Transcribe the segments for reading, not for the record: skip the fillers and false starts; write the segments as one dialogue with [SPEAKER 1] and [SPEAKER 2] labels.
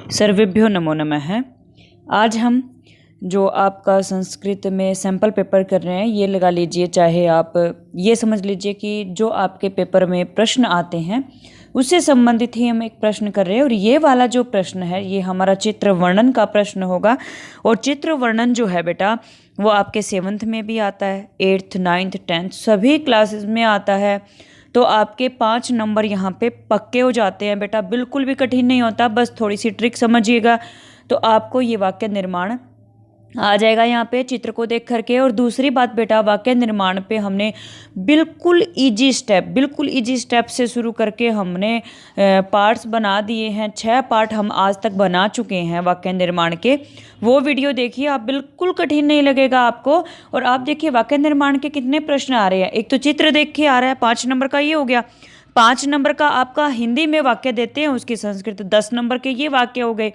[SPEAKER 1] सर्वेभ्यो नमो नमः। आज हम जो आपका संस्कृत में सैम्पल पेपर कर रहे हैं, ये लगा लीजिए, चाहे आप ये समझ लीजिए कि जो आपके पेपर में प्रश्न आते हैं उससे संबंधित ही हम एक प्रश्न कर रहे हैं। और ये वाला जो प्रश्न है ये हमारा चित्र वर्णन का प्रश्न होगा। और चित्र वर्णन जो है बेटा वो आपके 7th में भी आता है, 8th 9th 10th सभी क्लासेस में आता है। तो आपके 5 नंबर यहाँ पे पक्के हो जाते हैं बेटा, बिल्कुल भी कठिन नहीं होता, बस थोड़ी सी ट्रिक समझिएगा तो आपको ये वाक्य निर्माण आ जाएगा यहाँ पे चित्र को देख करके। और दूसरी बात बेटा, वाक्य निर्माण पे हमने बिल्कुल इजी स्टेप से शुरू करके हमने पार्ट्स बना दिए हैं। 6 पार्ट हम आज तक बना चुके हैं वाक्य निर्माण के। वो वीडियो देखिए, आप बिल्कुल कठिन नहीं लगेगा आपको। और आप देखिए वाक्य निर्माण के कितने प्रश्न आ रहे हैं। एक तो चित्र देख के आ रहा है, 5 नंबर का ये हो गया। 5 नंबर का आपका हिंदी में वाक्य देते हैं, उसकी संस्कृत 10 नंबर के ये वाक्य हो गए।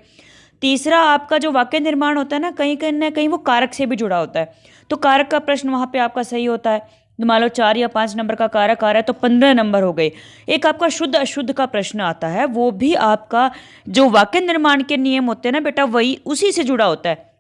[SPEAKER 1] तीसरा आपका जो वाक्य निर्माण होता है ना कहीं वो कारक से भी जुड़ा होता है, तो कारक का प्रश्न वहाँ पे आपका सही होता है। तो मान लो 4 या 5 नंबर का कारक आ रहा है तो 15 नंबर हो गए। एक आपका शुद्ध अशुद्ध का प्रश्न आता है, वो भी आपका जो वाक्य निर्माण के नियम होते हैं ना बेटा वही उसी से जुड़ा होता है।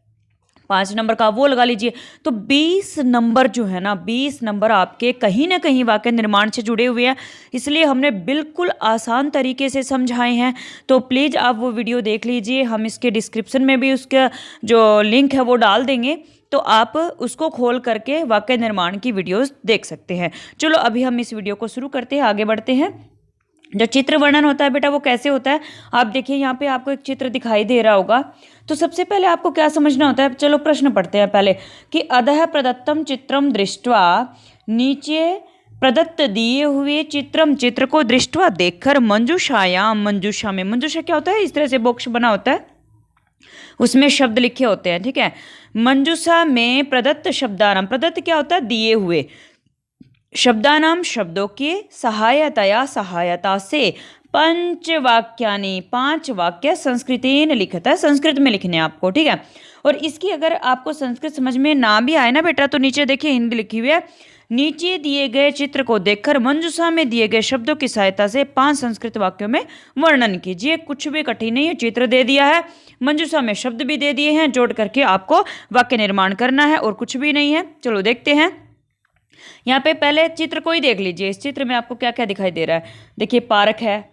[SPEAKER 1] 5 नंबर का वो लगा लीजिए। तो 20 नंबर जो है ना, 20 नंबर आपके कहीं ना कहीं वाक्य निर्माण से जुड़े हुए हैं, इसलिए हमने बिल्कुल आसान तरीके से समझाए हैं। तो प्लीज़ आप वो वीडियो देख लीजिए, हम इसके डिस्क्रिप्शन में भी उसका जो लिंक है वो डाल देंगे, तो आप उसको खोल करके वाक्य निर्माण की वीडियोस देख सकते हैं। चलो अभी हम इस वीडियो को शुरू करते हैं, आगे बढ़ते हैं। जो चित्र वर्णन होता है बेटा वो कैसे होता है, आप देखिए यहाँ पे आपको एक चित्र दिखाई दे रहा होगा। तो सबसे पहले आपको क्या समझना होता है, चलो प्रश्न पढ़ते हैं पहले कि अधः प्रदत्तम चित्रम दृष्ट्वा, नीचे प्रदत्त दिए हुए चित्र को दृष्ट्वा देखकर मंजूषायाम, मंजूषा में, मंजूषा क्या होता है, इस तरह से बॉक्स बना होता है, उसमें शब्द लिखे होते हैं, ठीक है। मंजूषा में प्रदत्त शब्दानाम, प्रदत्त क्या होता है, दिए हुए, शब्दानाम शब्दों के सहायता से 5 वाक्यानि, 5 वाक्य संस्कृतेन लिखता है, संस्कृत में लिखने आपको, ठीक है। और इसकी अगर आपको संस्कृत समझ में ना भी आए ना बेटा तो नीचे देखिए हिंदी लिखी हुई है, नीचे दिए गए चित्र को देखकर मंजूषा में दिए गए शब्दों की सहायता से 5 संस्कृत वाक्यों में वर्णन कीजिए। कुछ भी कठिन नहीं है, चित्र दे दिया है, मंजूषा में शब्द भी दे दिए हैं, जोड़ करके आपको वाक्य निर्माण करना है और कुछ भी नहीं है। चलो देखते हैं। यहाँ पे पहले चित्र को ही देख लीजिए, इस चित्र में आपको क्या क्या दिखाई दे रहा है। देखिए पार्क है,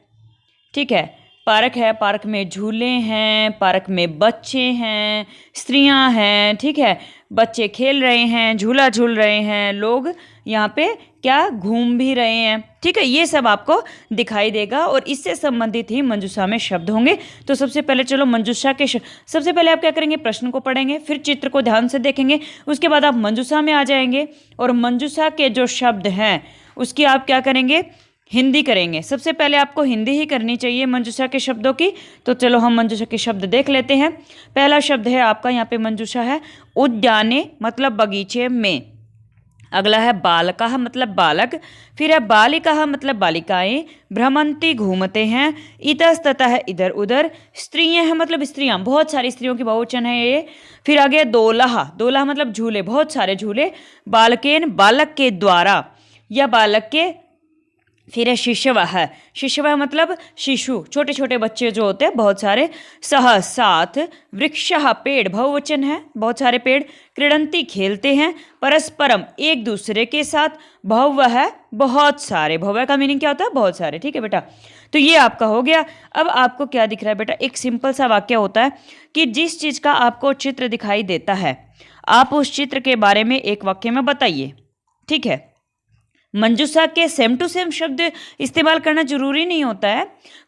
[SPEAKER 1] ठीक है, पार्क है, पार्क में झूले हैं, पार्क में बच्चे हैं, स्त्रियां हैं, ठीक है, बच्चे खेल रहे हैं, झूला झूल रहे हैं, लोग यहाँ पे क्या घूम भी रहे हैं, ठीक है, ये सब आपको दिखाई देगा। और इससे संबंधित ही मंजूषा में शब्द होंगे। तो सबसे पहले चलो मंजूषा के सबसे पहले आप क्या करेंगे, प्रश्न को पढ़ेंगे, फिर चित्र को ध्यान से देखेंगे, उसके बाद आप मंजूषा में आ जाएंगे और मंजूषा के जो शब्द हैं उसकी आप क्या करेंगे, हिंदी करेंगे। सबसे पहले आपको हिंदी ही करनी चाहिए मंजूषा के शब्दों की। तो चलो हम मंजूषा के शब्द देख लेते हैं। पहला शब्द है आपका यहाँ पे मंजूषा है, उद्याने मतलब बगीचे में। अगला है बालकः मतलब बालक, फिर है बालिकाः मतलब बालिकाएं, भ्रमंती घूमते हैं, इतस्ततः इधर उधर, स्त्रियां हैं मतलब स्त्रियां, बहुत सारी स्त्रियों की बहुवचन है ये। फिर आगे दोलहा, दोलहा मतलब झूले, बहुत सारे झूले, बालकेन बालक के द्वारा या बालक के। फिर है शिशवः, शिशवः मतलब शिशु, छोटे छोटे बच्चे जो होते हैं बहुत सारे, सह साथ, वृक्षः पेड़, बहुवचन है, बहुत सारे पेड़, क्रीडंती खेलते हैं, परस्परम एक दूसरे के साथ, बहुवः बहुत सारे, बहुवः का मीनिंग क्या होता है, बहुत सारे, ठीक है बेटा। तो ये आपका हो गया। अब आपको क्या दिख रहा है बेटा, एक सिंपल सा वाक्य होता है कि जिस चीज़ का आपको चित्र दिखाई देता है आप उस चित्र के बारे में एक वाक्य में बताइए, ठीक है। मंजूषा के सेम टू सेम शब्द इस्तेमाल करना जरूरी नहीं होता है,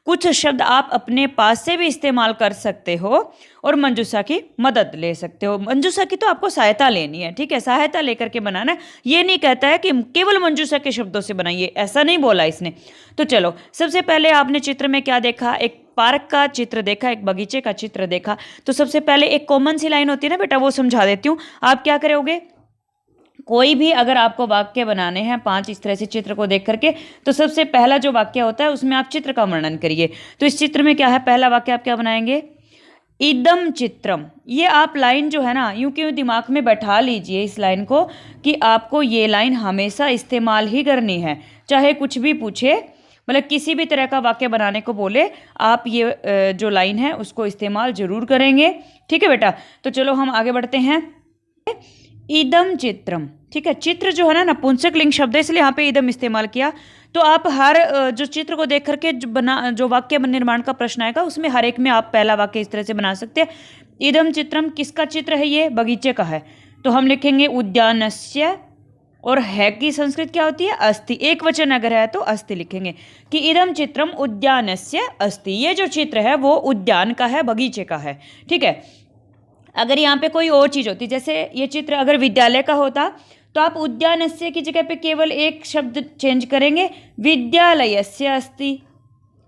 [SPEAKER 1] कुछ शब्द आप अपने पास से भी इस्तेमाल कर सकते हो और मंजूषा की मदद ले सकते हो। मंजूषा की तो आपको सहायता लेनी है, ठीक है, सहायता लेकर के बनाना है। ये नहीं कहता है कि केवल मंजूषा के शब्दों से बनाइए, ऐसा नहीं बोला इसने। तो चलो सबसे पहले आपने चित्र में क्या देखा, एक पार्क का चित्र देखा, एक बगीचे का चित्र देखा। तो सबसे पहले एक कॉमन सी लाइन होती है ना बेटा, वो समझा देती हूँ। आप क्या करोगे, कोई भी अगर आपको वाक्य बनाने हैं 5 इस तरह से चित्र को देख करके, तो सबसे पहला जो वाक्य होता है उसमें आप चित्र का वर्णन करिए। तो इस चित्र में क्या है, पहला वाक्य आप क्या बनाएंगे, इदम चित्रम। ये आप लाइन जो है ना यूं क्यों दिमाग में बैठा लीजिए इस लाइन को, कि आपको ये लाइन हमेशा इस्तेमाल ही करनी है, चाहे कुछ भी पूछे। मतलब किसी भी तरह का वाक्य बनाने को बोले आप ये जो लाइन है उसको इस्तेमाल जरूर करेंगे। ठीक है बेटा, तो चलो हम आगे बढ़ते हैं। इदम चित्रम, ठीक है, चित्र जो है ना नपुंसक लिंग शब्द है, इसलिए यहाँ पे इदम इस्तेमाल किया। तो आप हर जो चित्र को देख करके जो वाक्य निर्माण का प्रश्न आएगा उसमें हर एक में आप पहला वाक्य इस तरह से बना सकते हैं। इदम चित्रम, किसका चित्र है? ये बगीचे का है, तो हम लिखेंगे उद्यानस्य, और है की संस्कृत क्या होती है? अस्ति। एक वचन अगर है तो अस्ति लिखेंगे कि इदम चित्रम उद्यानस्य अस्ति, ये जो चित्र है वो उद्यान का है, बगीचे का है। ठीक है, अगर यहाँ पे कोई और चीज़ होती, जैसे ये चित्र अगर विद्यालय का होता तो आप उद्यानस्य की जगह पे केवल एक शब्द चेंज करेंगे, विद्यालयस्य अस्ति।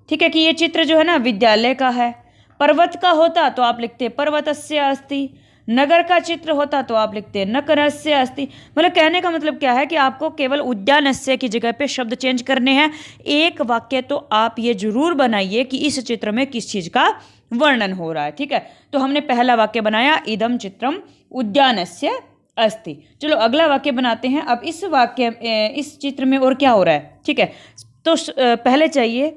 [SPEAKER 1] ठीक है, कि ये चित्र जो है ना विद्यालय का है। पर्वत का होता तो आप लिखते पर्वतस्य अस्ति, नगर का चित्र होता तो आप लिखते नगरस्य अस्ति। मतलब कहने का मतलब क्या है कि आपको केवल उद्यानस्य की जगह पे शब्द चेंज करने हैं। एक वाक्य तो आप ये जरूर बनाइए कि इस चित्र में किस चीज़ का वर्णन हो रहा है। ठीक है, तो हमने पहला वाक्य बनाया इदम चित्रम उद्यानस्य अस्ति। चलो अगला वाक्य बनाते हैं। अब इस चित्र में और क्या हो रहा है? ठीक है, तो पहले चाहिए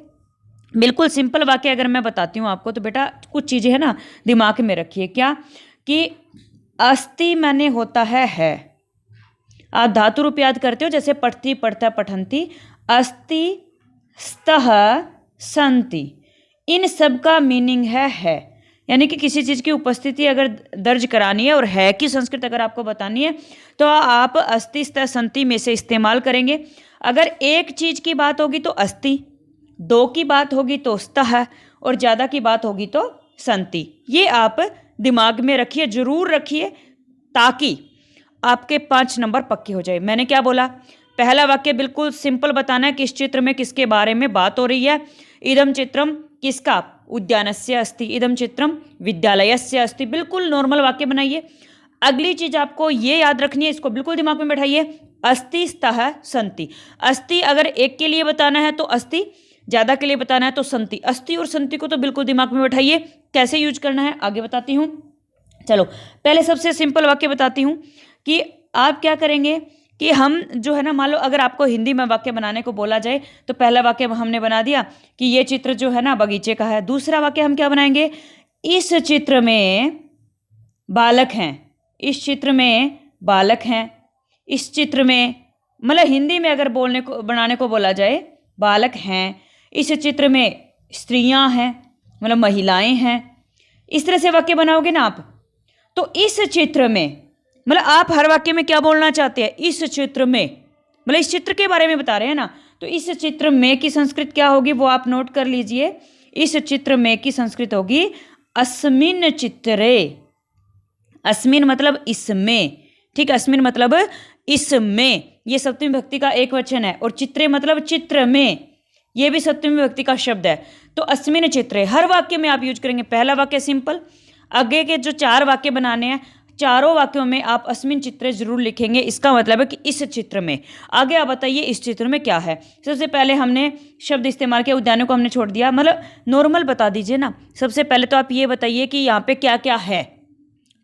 [SPEAKER 1] बिल्कुल सिंपल वाक्य अगर मैं बताती हूँ आपको तो बेटा कुछ चीज़ें है ना दिमाग में रखिए। क्या कि अस्ति माने होता है। आप धातु रूप याद करते हो, जैसे पठती, पढ़ता, पठंती, अस्ति, स्तः, संति, इन सब का मीनिंग है। यानी कि किसी चीज़ की उपस्थिति अगर दर्ज करानी है और है की संस्कृत अगर आपको बतानी है तो आप अस्ति, स्तः, संति में से इस्तेमाल करेंगे। अगर एक चीज़ की बात होगी तो अस्ति, दो की बात होगी तो स्तः, और ज़्यादा की बात होगी तो संति। ये आप दिमाग में रखिए, जरूर रखिए, ताकि आपके 5 नंबर पक्के हो जाए। मैंने क्या बोला? पहला वाक्य बिल्कुल सिंपल बताना है, किस चित्र में किसके बारे में बात हो रही है। इदम चित्रम किसका? उद्यानस्य अस्ति, इदम चित्रम विद्यालयस्य अस्ति। बिल्कुल नॉर्मल वाक्य बनाइए। अगली चीज आपको ये याद रखनी है, इसको बिल्कुल दिमाग में बैठाइए, अस्ति, स्तः, संति। अस्ति अगर एक के लिए बताना है तो अस्ति, ज़्यादा के लिए बताना है तो संति। अस्ति और संति को तो बिल्कुल दिमाग में बैठाइए। कैसे यूज करना है आगे बताती हूँ। चलो पहले सबसे सिंपल वाक्य बताती हूँ कि आप क्या करेंगे कि हम जो है ना, मान लो अगर आपको हिंदी में वाक्य बनाने को बोला जाए तो पहला वाक्य हमने बना दिया कि ये चित्र जो है ना बगीचे का है। दूसरा वाक्य हम क्या बनाएंगे? इस चित्र में बालक हैं, इस चित्र में बालक हैं, इस चित्र में, मतलब हिंदी में अगर बनाने को बोला जाए बालक हैं, इस चित्र में स्त्रियां हैं, मतलब महिलाएं हैं। इस तरह से वाक्य बनाओगे ना आप, तो इस चित्र में, मतलब आप हर वाक्य में क्या बोलना चाहते हैं? इस चित्र में, मतलब इस चित्र के बारे में बता रहे हैं ना, तो इस चित्र में की संस्कृत क्या होगी वो आप नोट कर लीजिए। इस चित्र में की संस्कृत होगी अस्मिन् चित्रे। अस्मिन् मतलब इसमें, ठीक, अस्मिन् मतलब इसमें, ये सप्तमी विभक्ति का एक वचन है, और चित्रे मतलब चित्र में, ये भी सप्तमी विभक्ति का शब्द है। तो अस्मिन् चित्रे हर वाक्य में आप यूज करेंगे। पहला वाक्य सिंपल, आगे के जो 4 वाक्य बनाने हैं, चारों वाक्यों में आप अस्मिन् चित्रे जरूर लिखेंगे। इसका मतलब है कि इस चित्र में। आगे आप बताइए इस चित्र में क्या है। सबसे पहले हमने शब्द इस्तेमाल किया, उद्यानों को हमने छोड़ दिया, मतलब नॉर्मल बता दीजिए ना। सबसे पहले तो आप ये बताइए कि यहाँ पे क्या क्या है।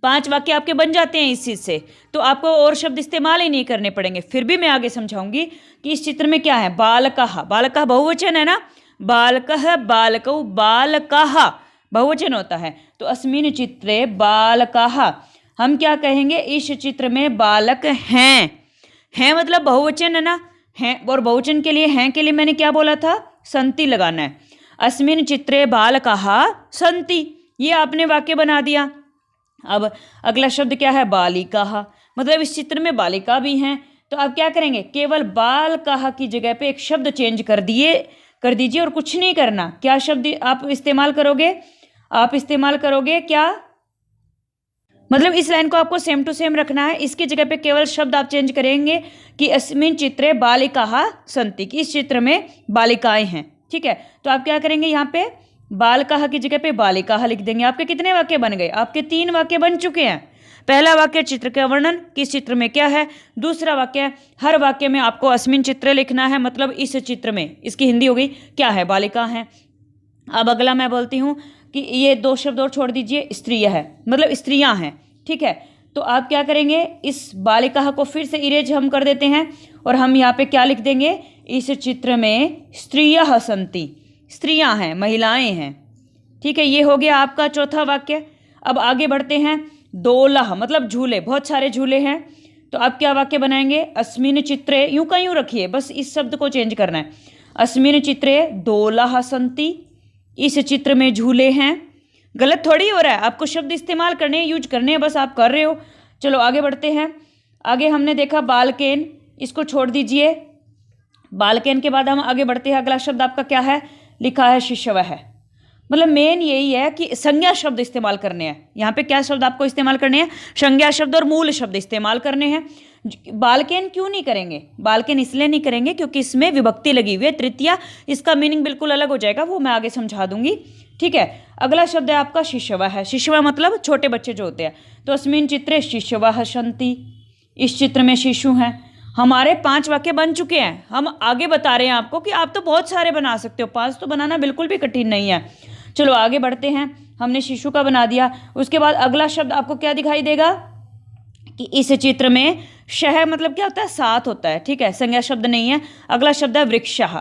[SPEAKER 1] 5 वाक्य आपके बन जाते हैं इस चीज़ से, तो आपको और शब्द इस्तेमाल ही नहीं करने पड़ेंगे। फिर भी मैं आगे समझाऊंगी कि इस चित्र में क्या है। बालकः, बालकः बहुवचन है ना, बालकः, बालकौ, बालकाः बहुवचन होता है। तो अस्मिन् चित्रे बालकाः, हम क्या कहेंगे? इस चित्र में बालक हैं। हैं मतलब बहुवचन है ना, हैं, और बहुवचन के लिए हैं के लिए मैंने क्या बोला था? संति लगाना है। अस्मिन् चित्रे बालकाः सन्ति, ये आपने वाक्य बना दिया। अब अगला शब्द क्या है? बालिकाः, मतलब इस चित्र में बालिका भी हैं। तो आप क्या करेंगे? केवल बालकाः की जगह पे एक शब्द चेंज कर दीजिए और कुछ नहीं करना। क्या शब्द आप इस्तेमाल करोगे? आप इस्तेमाल करोगे क्या? मतलब इस लाइन को आपको सेम टू सेम रखना है। इसकी जगह पे केवल शब्द आप चेंज करेंगे कि अस्मिन् चित्रे बालिकाः सन्ति, कि इस चित्र में बालिकाएं हैं। ठीक है, तो आप क्या करेंगे? यहाँ पे बालकाः की जगह पे बालिकाः लिख देंगे। आपके कितने वाक्य बन गए? आपके 3 वाक्य बन चुके हैं। पहला वाक्य चित्र का वर्णन, किस चित्र में क्या है। दूसरा वाक्य, हर वाक्य में आपको अस्मिन् चित्रे लिखना है, मतलब इस चित्र में। इसकी हिंदी हो गई क्या है? बालिका है। अब अगला मैं बोलती हूँ कि ये 2 शब्द और छोड़ दीजिए, स्त्रियाँ है, मतलब स्त्रियाँ हैं। ठीक है, तो आप क्या करेंगे? इस बालिका को फिर से इरेज हम कर देते हैं और हम यहाँ पे क्या लिख देंगे? इस चित्र में स्त्रियः सन्ति, स्त्रियां हैं, महिलाएं हैं। ठीक है, ये हो गया आपका चौथा वाक्य। अब आगे बढ़ते हैं। दोलह मतलब झूले, बहुत सारे झूले हैं। तो अब क्या वाक्य बनाएंगे? अस्मिन चित्रे, यूं का यूं रखिए, बस इस शब्द को चेंज करना है। अस्मिन चित्रे दोलह सन्ति, इस चित्र में झूले हैं। गलत थोड़ी हो रहा है, आपको शब्द इस्तेमाल करने हैं, यूज करने हैं, बस आप कर रहे हो। चलो आगे बढ़ते हैं। आगे हमने देखा बालकेन, इसको छोड़ दीजिए। बालकेन के बाद हम आगे बढ़ते हैं। अगला शब्द आपका क्या है? लिखा है शिशवः। मतलब मेन यही है कि संज्ञा शब्द इस्तेमाल करने हैं। यहाँ पे क्या शब्द आपको इस्तेमाल करने हैं? संज्ञा शब्द और मूल शब्द इस्तेमाल करने हैं। बालकेन क्यों नहीं करेंगे? बालकेन इसलिए नहीं करेंगे क्योंकि इसमें विभक्ति लगी हुई है, तृतीया, इसका मीनिंग बिल्कुल अलग हो जाएगा, वो मैं आगे समझा दूंगी। ठीक है, अगला शब्द है आपका शिशवः। शिशवः मतलब छोटे बच्चे जो होते हैं। तो अस्मिन् चित्रे शिशवः सन्ति, इस चित्र में शिशु हैं। हमारे 5 वाक्य बन चुके हैं। हम आगे बता रहे हैं आपको कि आप तो बहुत सारे बना सकते हो, 5 तो बनाना बिल्कुल भी कठिन नहीं है। चलो आगे बढ़ते हैं। हमने शिशु का बना दिया। उसके बाद अगला शब्द आपको क्या दिखाई देगा कि इस चित्र में शह मतलब क्या होता है? साथ होता है। ठीक है, संज्ञा शब्द नहीं है। अगला शब्द है वृक्षः।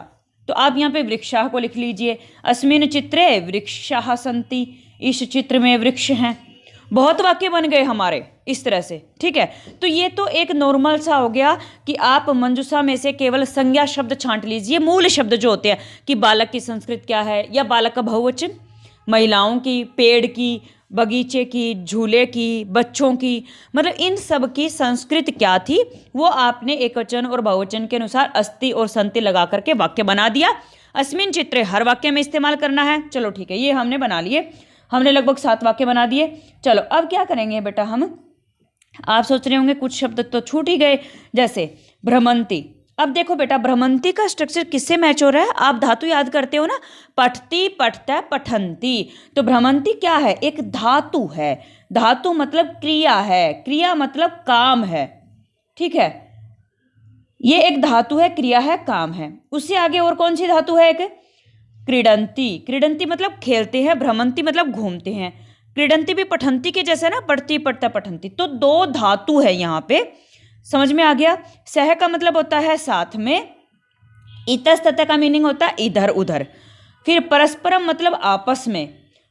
[SPEAKER 1] तो आप यहाँ पे वृक्षः को लिख लीजिए। अस्मिन् चित्रे वृक्षः सन्ति, इस चित्र में वृक्ष हैं। बहुत वाक्य बन गए हमारे इस तरह से। ठीक है, तो ये तो एक नॉर्मल सा हो गया कि आप मंजूषा में से केवल संज्ञा शब्द छांट लीजिए, मूल शब्द जो होते हैं कि बालक की संस्कृत क्या है, या बालक का बहुवचन, महिलाओं की, पेड़ की, बगीचे की, झूले की, बच्चों की, मतलब इन सब की संस्कृत क्या थी वो आपने एकवचन और बहुवचन के अनुसार अस्ति और सन्ति लगा करके वाक्य बना दिया। अस्मिन् चित्रे हर वाक्य में इस्तेमाल करना है। चलो ठीक है, ये हमने बना लिए। हमने लगभग 7 वाक्य बना दिए। चलो अब क्या करेंगे बेटा हम? आप सोच रहे होंगे कुछ शब्द तो छूट ही गए, जैसे भ्रमंती। अब देखो बेटा, भ्रमंती का स्ट्रक्चर किससे मैच हो रहा है? आप धातु याद करते हो ना, पठती, पठता, पठंती। तो भ्रमंती क्या है? एक धातु है। धातु मतलब क्रिया है, क्रिया मतलब काम है। ठीक है, ये एक धातु है, क्रिया है, काम है। उससे आगे और कौन सी धातु है? एक क्रीडंती। क्रीडंती मतलब खेलते हैं, भ्रमंती मतलब घूमते हैं। क्रीडंती भी पठंती के जैसा ना, पढ़ती, पढ़ता, पठंती। तो 2 धातु है यहाँ पे, समझ में आ गया? सह का मतलब होता है साथ में, इतस्ततः का मीनिंग होता है इधर उधर। फिर परस्परम मतलब आपस में,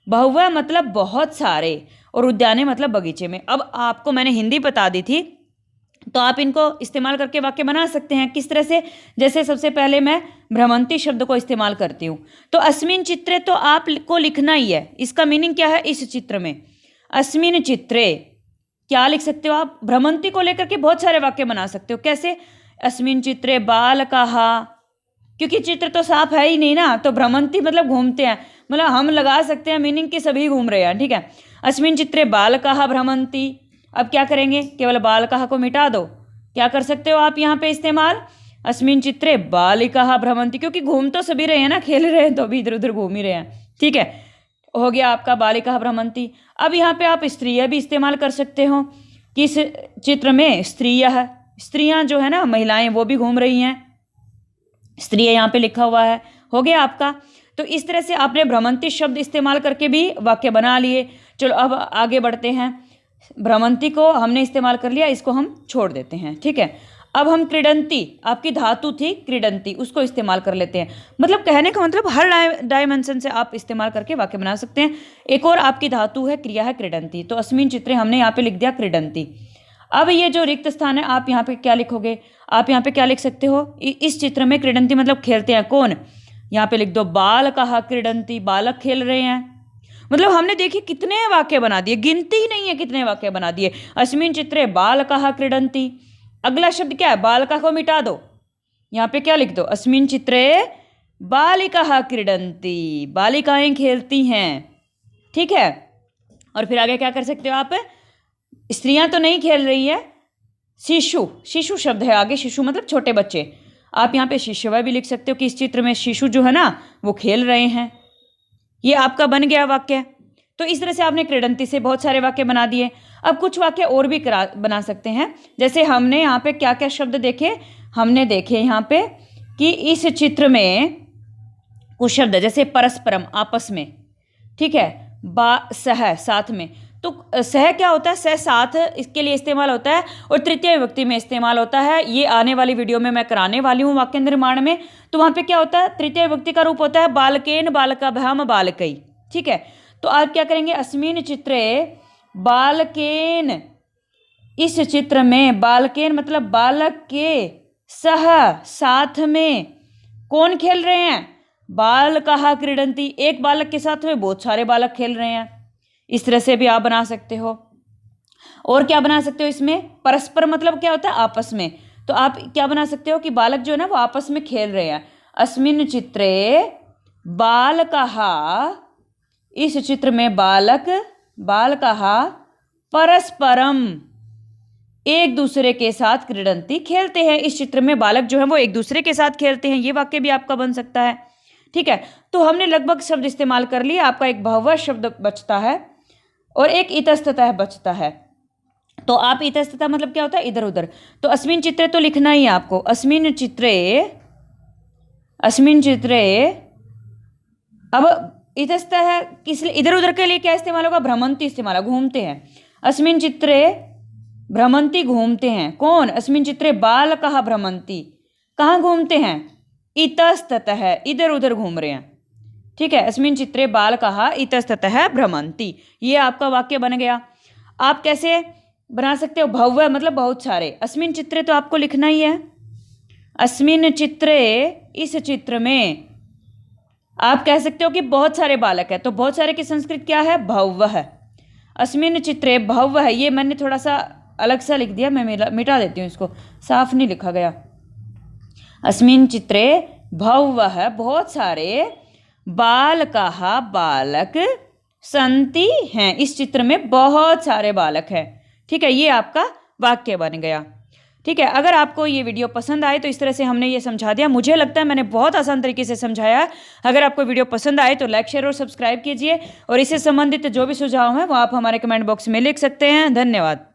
[SPEAKER 1] बहुवह मतलब बहुत सारे, और उद्याने मतलब बगीचे में। अब आपको मैंने हिंदी बता दी थी, तो आप इनको इस्तेमाल करके वाक्य बना सकते हैं। किस तरह से? जैसे सबसे पहले मैं भ्रमंती शब्द को इस्तेमाल करती हूँ। तो अस्मिन् चित्रे तो आपको लिखना ही है। इसका मीनिंग क्या है? इस चित्र में। अस्मिन् चित्रे क्या लिख सकते हो आप? भ्रमंती को लेकर के बहुत सारे वाक्य बना सकते हो। कैसे? अस्मिन् चित्रे बालकाः, क्योंकि चित्र तो साफ है ही नहीं ना, तो भ्रमंती मतलब घूमते हैं, मतलब हम लगा सकते हैं मीनिंग कि सभी घूम रहे हैं। ठीक है, अस्मिन् चित्रे बालकाः भ्रमंती। अब क्या करेंगे? केवल बालकाः को मिटा दो। क्या कर सकते हो आप यहाँ पे इस्तेमाल? अस्मिन् चित्रे बालिकाः भ्रमंती, क्योंकि घूम तो सभी रहे हैं ना, खेल रहे हैं तो अभी इधर उधर घूम ही रहे हैं। ठीक है, हो गया आपका बालिकाः भ्रमंती। अब यहाँ पे आप स्त्रियाँ भी इस्तेमाल कर सकते हो कि इस चित्र में स्त्रियः, स्त्रियाँ जो है ना, महिलाएं, वो भी घूम रही हैं। स्त्रियाँ यहाँ पे लिखा हुआ है, हो गया आपका। तो इस तरह से आपने भ्रमंती शब्द इस्तेमाल करके भी वाक्य बना लिए। चलो अब आगे बढ़ते हैं। भ्रमंती को हमने इस्तेमाल कर लिया, इसको हम छोड़ देते हैं। ठीक है, अब हम क्रीडंती, आपकी धातु थी क्रीडंती, उसको इस्तेमाल कर लेते हैं। मतलब कहने का मतलब हर डायमेंशन से आप इस्तेमाल करके वाक्य बना सकते हैं। एक और आपकी धातु है, क्रिया है क्रीडंती। तो अस्मिन् चित्रे हमने यहाँ पे लिख दिया क्रीडंती। अब ये जो रिक्त स्थान है, आप यहाँ पे क्या लिखोगे? आप यहाँ पे क्या लिख सकते हो? इस चित्र में क्रीडंती मतलब खेलते हैं। कौन? यहाँ पे लिख दो बालकाः क्रीडंती, बालक खेल रहे हैं। मतलब हमने देखिए कितने वाक्य बना दिए, गिनती ही नहीं है कितने वाक्य बना दिए। अस्मिन् चित्रे बालकाः क्रीडन्ति। अगला शब्द क्या है? बालका को मिटा दो, यहाँ पे क्या लिख दो? अस्मिन् चित्रे बालिकाः क्रीडन्ति, बालिकाएं खेलती हैं। ठीक है, और फिर आगे क्या कर सकते हो आप? स्त्रियां तो नहीं खेल रही है, शिशु, शिशु शब्द है आगे, शिशु मतलब छोटे बच्चे। आप यहाँ पे शिशवः भी लिख सकते हो कि इस चित्र में शिशु जो है ना वो खेल रहे हैं। ये आपका बन गया वाक्य। तो इस तरह से आपने क्रीडंती से बहुत सारे वाक्य बना दिए। अब कुछ वाक्य और भी बना सकते हैं। जैसे हमने यहाँ पे क्या क्या शब्द देखे? हमने देखे यहाँ पे कि इस चित्र में कुछ शब्द जैसे परस्परम, आपस में। ठीक है, सह साथ में। तो सह क्या होता है, सह साथ इसके लिए इस्तेमाल होता है और तृतीय विभक्ति में इस्तेमाल होता है। ये आने वाली वीडियो में मैं कराने वाली हूँ वाक्य निर्माण में। तो वहाँ पे क्या होता है, तृतीय विभक्ति का रूप होता है बालकेन बालकाभ्याम बालकै। ठीक है, तो आप क्या करेंगे, अस्मिन् चित्रे बालकेन, इस चित्र में, बालकेन मतलब बालक के, सह साथ में, कौन खेल रहे हैं, बालकाः क्रीडन्ति, एक बालक के साथ में बहुत सारे बालक खेल रहे हैं। इस तरह से भी आप बना सकते हो। और क्या बना सकते हो इसमें, परस्पर मतलब क्या होता है, आपस में। तो आप क्या बना सकते हो कि बालक जो है ना वो आपस में खेल रहे हैं। अस्मिन् चित्रे बालकाः, इस चित्र में बालकाः परस्परम, एक दूसरे के साथ क्रीडन्ति खेलते हैं। इस चित्र में बालक जो है वो एक दूसरे के साथ खेलते हैं। ये वाक्य भी आपका बन सकता है। ठीक है, तो हमने लगभग शब्द इस्तेमाल कर लिए। आपका एक बहुवचन शब्द बचता है और एक इतस्ततः बचता है। तो आप इतस्ततः मतलब क्या होता है, इधर उधर। तो अस्मिन् चित्रे तो लिखना ही है आपको। अस्मिन् चित्रे अब इतस्ततः किस लिए, इधर उधर के लिए क्या इस्तेमाल होगा, भ्रमन्ति इस्तेमाल होगा, घूमते हैं। अस्मिन् चित्रे भ्रमन्ति, घूमते हैं। कौन, अस्मिन् चित्रे बालकाः भ्रमन्ति, कहाँ घूमते हैं, इतस्ततः, इधर उधर घूम रहे हैं। ठीक है, अस्मिन् चित्रे बालकाः इतस्ततः भ्रमन्ति। ये आपका वाक्य बन गया। आप कैसे बना सकते हो, बहुवचन मतलब बहुत सारे। अस्मिन् चित्रे तो आपको लिखना ही है। अस्मिन् चित्रे, इस चित्र में। आप कह सकते हो कि बहुत सारे बालक है, तो बहुत सारे की संस्कृत क्या है, बहुवचन। अस्मिन् चित्रे बहुवचन, ये मैंने थोड़ा सा अलग सा लिख दिया, मैं मिटा देती हूँ इसको, साफ नहीं लिखा गया। अस्मिन् चित्रे बहुवचन, बहुत सारे, बालकाः बालक, सन्ति हैं, इस चित्र में बहुत सारे बालक हैं। ठीक है, ये आपका वाक्य बन गया। ठीक है, अगर आपको ये वीडियो पसंद आए तो इस तरह से हमने ये समझा दिया। मुझे लगता है मैंने बहुत आसान तरीके से समझाया। अगर आपको वीडियो पसंद आए तो लाइक, शेयर और सब्सक्राइब कीजिए। और इससे संबंधित जो भी सुझाव हैं वो आप हमारे कमेंट बॉक्स में लिख सकते हैं। धन्यवाद।